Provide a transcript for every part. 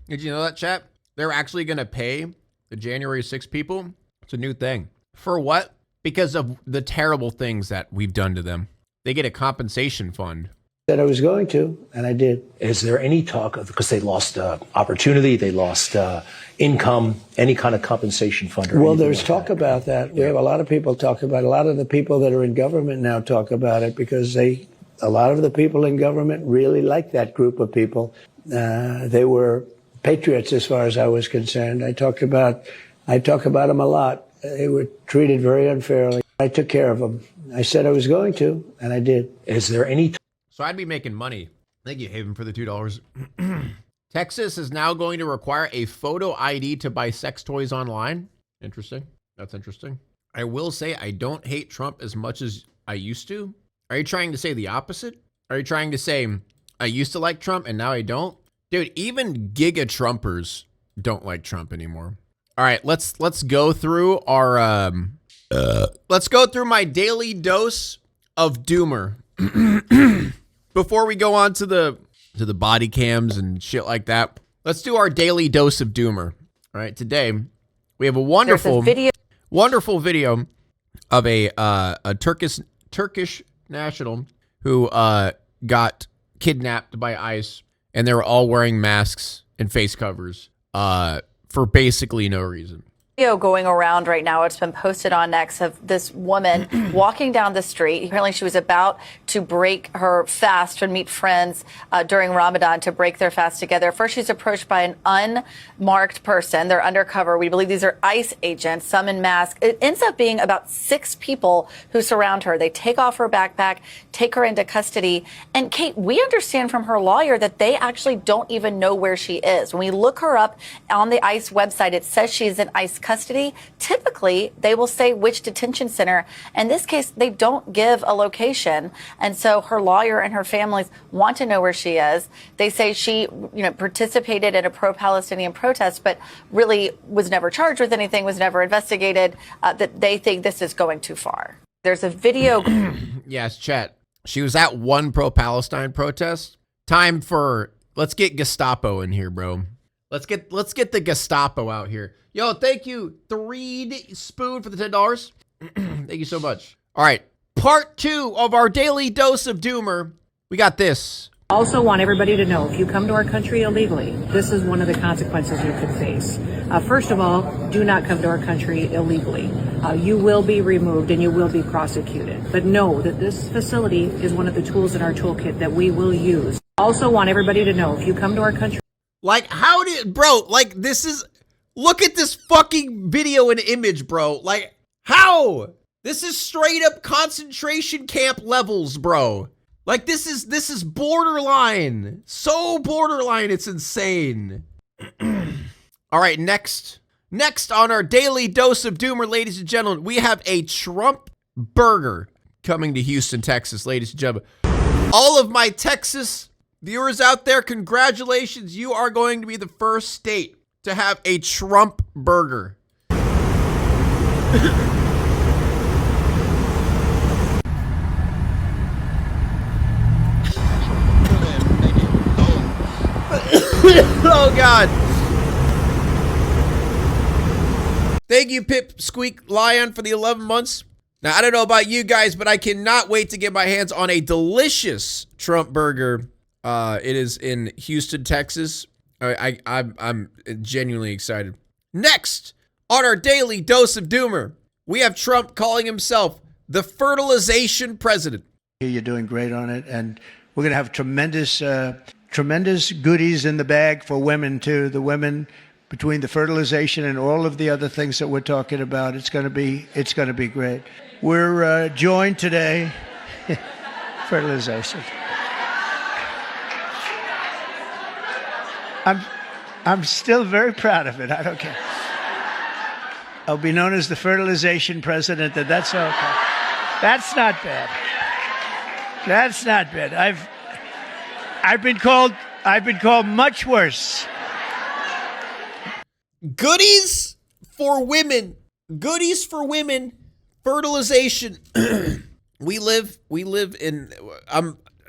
Did you know that, chat? They're actually going to pay the January 6 people. It's a new thing. For what? Because of the terrible things that we've done to them. They get a compensation fund. Said I was going to, and I did. Is there any talk of, because they lost opportunity, they lost income, any kind of compensation fund? Well, there's talk about that. We have a lot of people talk about it. A lot of the people that are in government now talk about it because a lot of the people in government really like that group of people. They were patriots as far as I was concerned. I talk about them a lot. They were treated very unfairly. I took care of them. I said I was going to, and I did. Is there any... So I'd be making money. Thank you, Haven, for the $2. Texas is now going to require a photo ID to buy sex toys online. Interesting. That's interesting. I will say I don't hate Trump as much as I used to. Are you trying to say the opposite? Are you trying to say I used to like Trump and now I don't? Dude, even Giga Trumpers don't like Trump anymore. All right, let's go through our let's go through my daily dose of doomer. Before we go on to the body cams and shit like that, let's do our daily dose of doomer. All right, today we have a wonderful video of a Turkish national who got kidnapped by ICE, and they were all wearing masks and face covers for basically no reason. Video going around right now. It's been posted on X of this woman walking down the street. Apparently she was about to break her fast and meet friends during Ramadan to break their fast together. First, she's approached by an unmarked person. They're undercover. We believe these are ICE agents, some in masks. It ends up being about 6 people who surround her. They take off her backpack, take her into custody. And Kate, we understand from her lawyer that they actually don't even know where she is. When we look her up on the ICE website, it says she's in ICE custody. Typically, they will say which detention center. In this case, they don't give a location. And so her lawyer and her families want to know where she is. They say she, participated in a pro-Palestinian protest, but really was never charged with anything, was never investigated, that they think this is going too far. There's a video. Yes, chat. She was at one pro-Palestine protest. Time for, let's get Gestapo in here, bro. Let's get the Gestapo out here. Yo, thank you, 3 Spoon, for the $10. Thank you so much. All right, part 2 of our daily dose of doomer. We got this. Also want everybody to know, if you come to our country illegally, this is one of the consequences you could face. First of all, do not come to our country illegally. You will be removed and you will be prosecuted. But know that this facility is one of the tools in our toolkit that we will use. Also want everybody to know, if you come to our country... Like, how did, bro, like, this is... Look at this fucking video and image, bro. Like, how? This is straight up concentration camp levels, bro. Like, this is borderline. So borderline, it's insane. All right, next on our daily dose of doomer, ladies and gentlemen, we have a Trump burger coming to Houston, Texas, ladies and gentlemen. All of my Texas viewers out there, congratulations. You are going to be the first state to have a Trump burger. Oh, God. Thank you, Pip Squeak Lion, for the 11 months. Now, I don't know about you guys, but I cannot wait to get my hands on a delicious Trump burger. It is in Houston, Texas. I'm genuinely excited. Next, on our daily dose of doomer, we have Trump calling himself the fertilization president. You're doing great on it, and we're going to have tremendous goodies in the bag for women too. The women, between the fertilization and all of the other things that we're talking about, it's going to be great. We're joined today, fertilization. I'm still very proud of it. I don't care. I'll be known as the fertilization president, and that's okay. That's not bad. That's not bad. I've been called much worse. Goodies for women. Goodies for women. Fertilization. We live in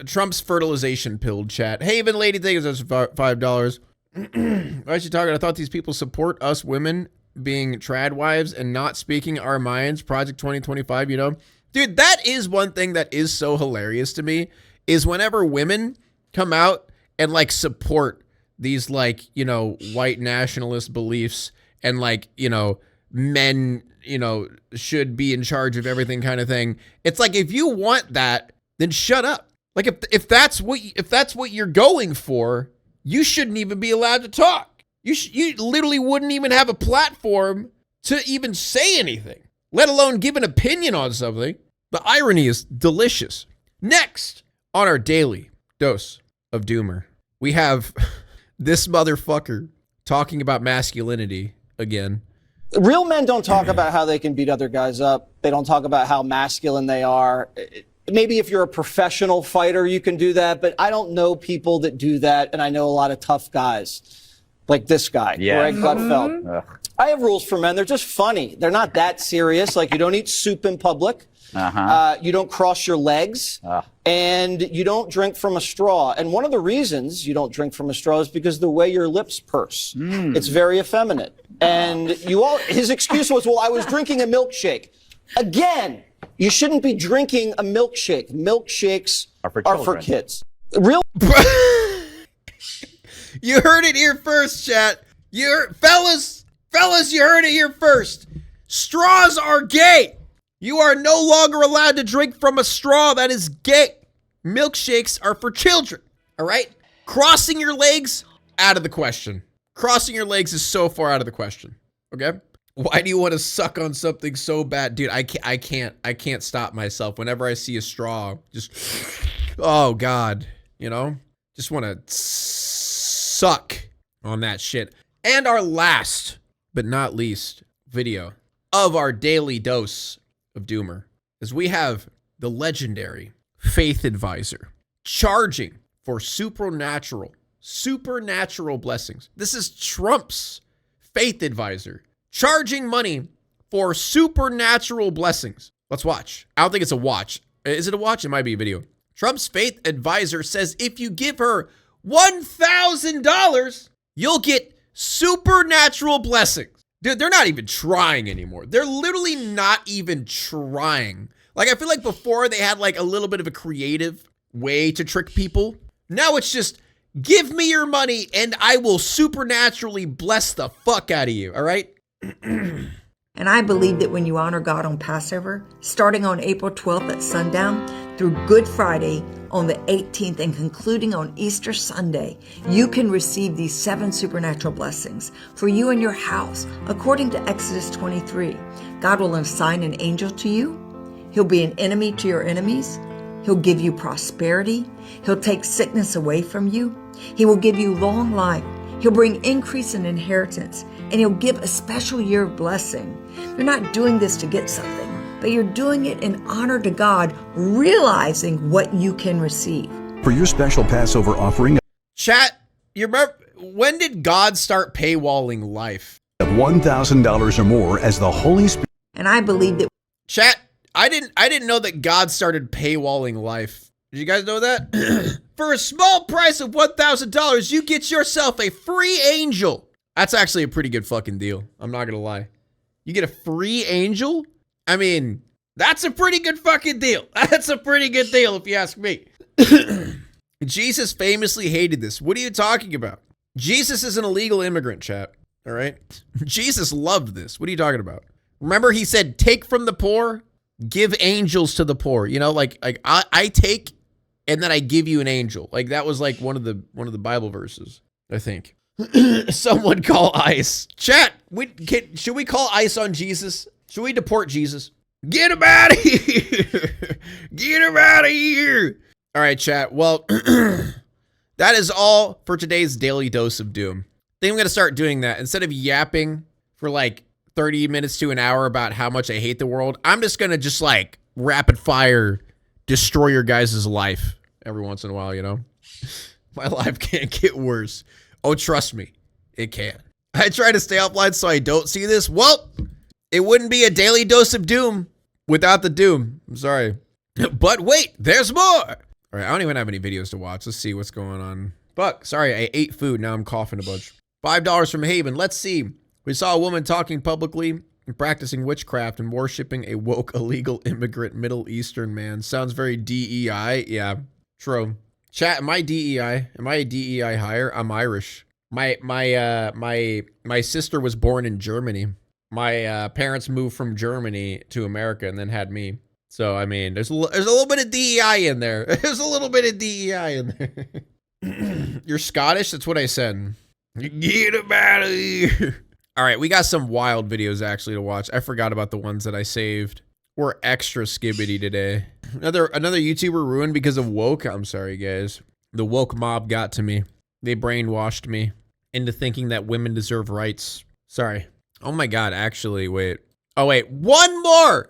Trump's fertilization pill, chat. Haven Lady, thank you for $5. Why is she talking? I thought these people support us women being trad wives and not speaking our minds. Project 2025, you know? Dude, that is one thing that is so hilarious to me, is whenever women come out and like support these like, you know, white nationalist beliefs and like, you know, men, you know, should be in charge of everything kind of thing. It's like, if you want that, then shut up. Like if that's what you're going for, you shouldn't even be allowed to talk. You literally wouldn't even have a platform to even say anything, let alone give an opinion on something. The irony is delicious. Next on our daily dose of doomer, we have this motherfucker talking about masculinity again. Real men don't talk about how they can beat other guys up. They don't talk about how masculine they are. Maybe if you're a professional fighter, you can do that, but I don't know people that do that, and I know a lot of tough guys, like this guy, Greg Gutfeld. I have rules for men. They're just funny. They're not that serious. Like, you don't eat soup in public. You don't cross your legs, and you don't drink from a straw. And one of the reasons you don't drink from a straw is because the way your lips purse. It's very effeminate. And his excuse was, well, I was drinking a milkshake. Again, you shouldn't be drinking a milkshake. Milkshakes are for kids. Real. You heard it here first, chat. Fellas, you heard it here first. Straws are gay. You are no longer allowed to drink from a straw. That is gay. Milkshakes are for children. All right? Crossing your legs, out of the question. Crossing your legs is so far out of the question. Okay? Why do you want to suck on something so bad? Dude, I can't stop myself. Whenever I see a straw, just, oh God, you know? Just want to suck on that shit. And our last, but not least, video of our daily dose of doomer is we have the legendary faith advisor charging for supernatural blessings. This is Trump's faith advisor charging money for supernatural blessings. Let's watch. I don't think it's a watch. Is it a watch? It might be a video. Trump's faith advisor says if you give her $1,000, you'll get supernatural blessings. Dude, they're not even trying anymore. They're literally not even trying. Like, I feel like before they had like a little bit of a creative way to trick people. Now it's just, give me your money and I will supernaturally bless the fuck out of you, all right? And I believe that when you honor God on Passover, starting on April 12th at sundown through Good Friday on the 18th and concluding on Easter Sunday, you can receive these 7 supernatural blessings for you and your house. According to Exodus 23, God will assign an angel to you. He'll be an enemy to your enemies. He'll give you prosperity. He'll take sickness away from you. He will give you long life. He'll bring increase in inheritance, and he'll give a special year of blessing. You're not doing this to get something, but you're doing it in honor to God, realizing what you can receive. For your special Passover offering, chat, you remember, when did God start paywalling life? of $1,000 or more as the Holy Spirit. And I believe that. Chat, I didn't know that God started paywalling life. Did you guys know that? For a small price of $1,000, you get yourself a free angel. That's actually a pretty good fucking deal. I'm not gonna lie. You get a free angel? I mean, that's a pretty good fucking deal. That's a pretty good deal if you ask me. Jesus famously hated this. What are you talking about? Jesus is an illegal immigrant, chat. All right? Jesus loved this. What are you talking about? Remember he said, take from the poor, give angels to the poor. You know, like I take and then I give you an angel. Like that was like one of the Bible verses, I think. Someone call ICE. Chat, should we call ICE on Jesus? Should we deport Jesus? Get him out of here. Get him out of here. All right, chat. Well, that is all for today's daily dose of doom. I think I'm going to start doing that. Instead of yapping for like 30 minutes to an hour about how much I hate the world, I'm just going to just like rapid fire destroy your guys' life every once in a while, you know? My life can't get worse. Oh, trust me, it can. I try to stay offline so I don't see this. Well, it wouldn't be a daily dose of doom without the doom. I'm sorry. But wait, there's more. All right, I don't even have any videos to watch. Let's see what's going on Fuck, sorry, I ate food. Now I'm coughing a bunch. $5 from Haven. Let's see. We saw a woman talking publicly and practicing witchcraft and worshiping a woke illegal immigrant Middle Eastern man. Sounds very DEI. Yeah, true. Chat, am I DEI? Am I a DEI hire? I'm Irish. My sister was born in Germany. My parents moved from Germany to America and then had me. So, I mean, there's a little bit of DEI in there. There's a little bit of DEI in there. You're Scottish? That's what I said. Get him out of here. All right, we got some wild videos actually to watch. I forgot about the ones that I saved. We're extra skibbity today. Another YouTuber ruined because of woke. I'm sorry, guys. The woke mob got to me. They brainwashed me into thinking that women deserve rights. Sorry. Oh my God, actually, wait. Oh wait, one more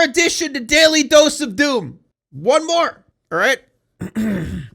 addition to Daily Dose of Doom. One more, all right?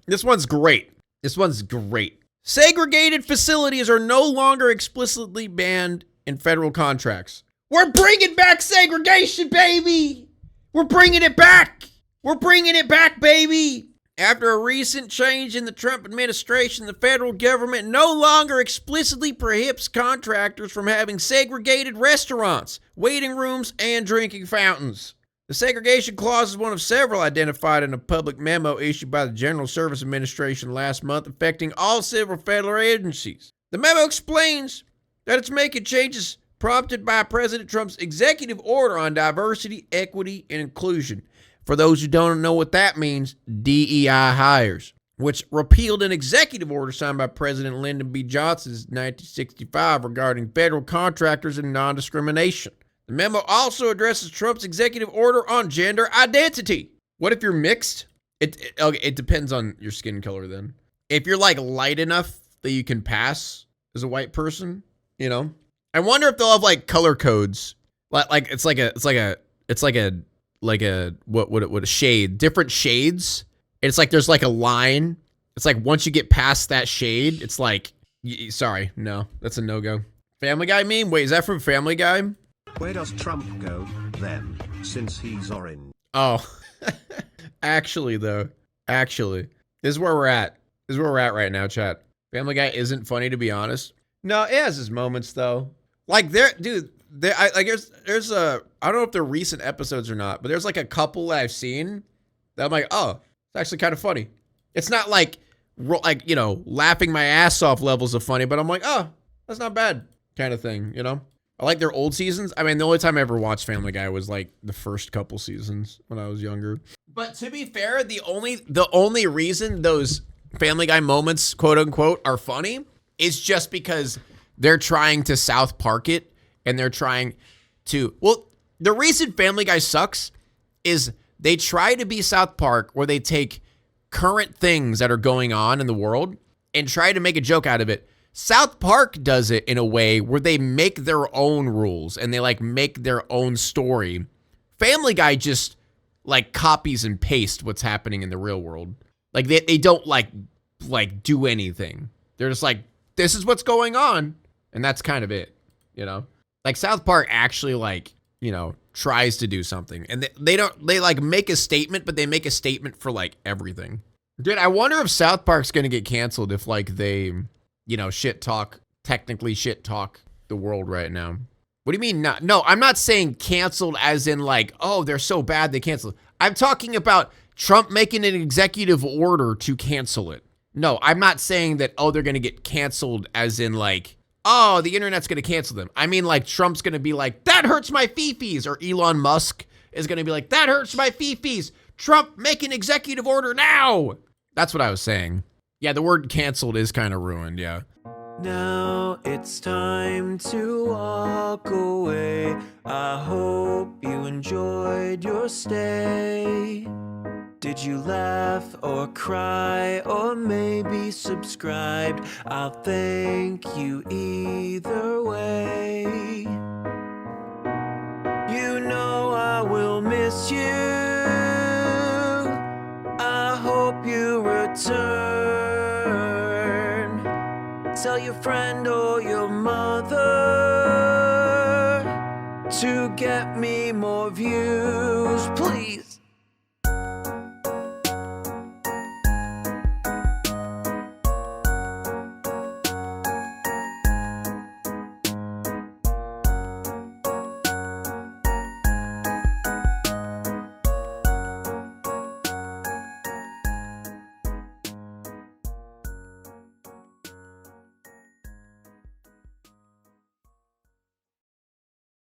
This one's great. This one's great. Segregated facilities are no longer explicitly banned in federal contracts. We're bringing back segregation, baby. We're bringing it back. We're bringing it back, baby. After a recent change in the Trump administration, the federal government no longer explicitly prohibits contractors from having segregated restaurants, waiting rooms, and drinking fountains. The segregation clause is one of several identified in a public memo issued by the General Service Administration last month, affecting all civil federal agencies. The memo explains that it's making changes prompted by President Trump's executive order on diversity, equity, and inclusion. For those who don't know what that means, DEI hires, which repealed an executive order signed by President Lyndon B. Johnson in 1965 regarding federal contractors and non-discrimination. The memo also addresses Trump's executive order on gender identity. What if you're mixed? It depends on your skin color then. If you're like light enough that you can pass as a white person, you know? I wonder if they'll have like color codes. Like it's like a shade, different shades. It's like there's like a line. It's like once you get past that shade, it's like, sorry, no, that's a no-go. Family Guy meme? Wait, is that from Family Guy? Where does Trump go then, since he's orange? Oh, actually though, this is where we're at. This is where we're at right now, chat. Family Guy isn't funny, to be honest. No, it has his moments though. Like there's a, I don't know if they're recent episodes or not, but there's like a couple that I've seen that I'm like, oh, it's actually kind of funny. It's not like, you know, laughing my ass off levels of funny, but I'm like, oh, that's not bad kind of thing, you know? I like their old seasons. I mean, the only time I ever watched Family Guy was like the first couple seasons when I was younger. But to be fair, the only reason those Family Guy moments, quote unquote, are funny is just because they're trying to South Park it. And they're trying to, well, the reason Family Guy sucks is they try to be South Park where they take current things that are going on in the world and try to make a joke out of it. South Park does it in a way where they make their own rules and they like make their own story. Family Guy just like copies and pastes what's happening in the real world. Like they don't like do anything. They're just like, this is what's going on. And that's kind of it, you know? Like South Park actually like, you know, tries to do something and they like make a statement, but they make a statement for like everything. Dude, I wonder if South Park's going to get canceled if like they, you know, technically shit talk the world right now. What do you mean not? No, I'm not saying canceled as in like, oh, they're so bad they canceled. I'm talking about Trump making an executive order to cancel it. No, I'm not saying that, oh, they're going to get canceled as in like, oh, the internet's going to cancel them. I mean, like, Trump's going to be like, that hurts my fifis. Or Elon Musk is going to be like, that hurts my fifis. Trump, make an executive order now. That's what I was saying. Yeah, the word canceled is kind of ruined, yeah. Now it's time to walk away. I hope you enjoyed your stay. Did you laugh or cry or maybe subscribed? I'll thank you either way. You know I will miss you. I hope you return. Tell your friend or your mother to get me more views, please.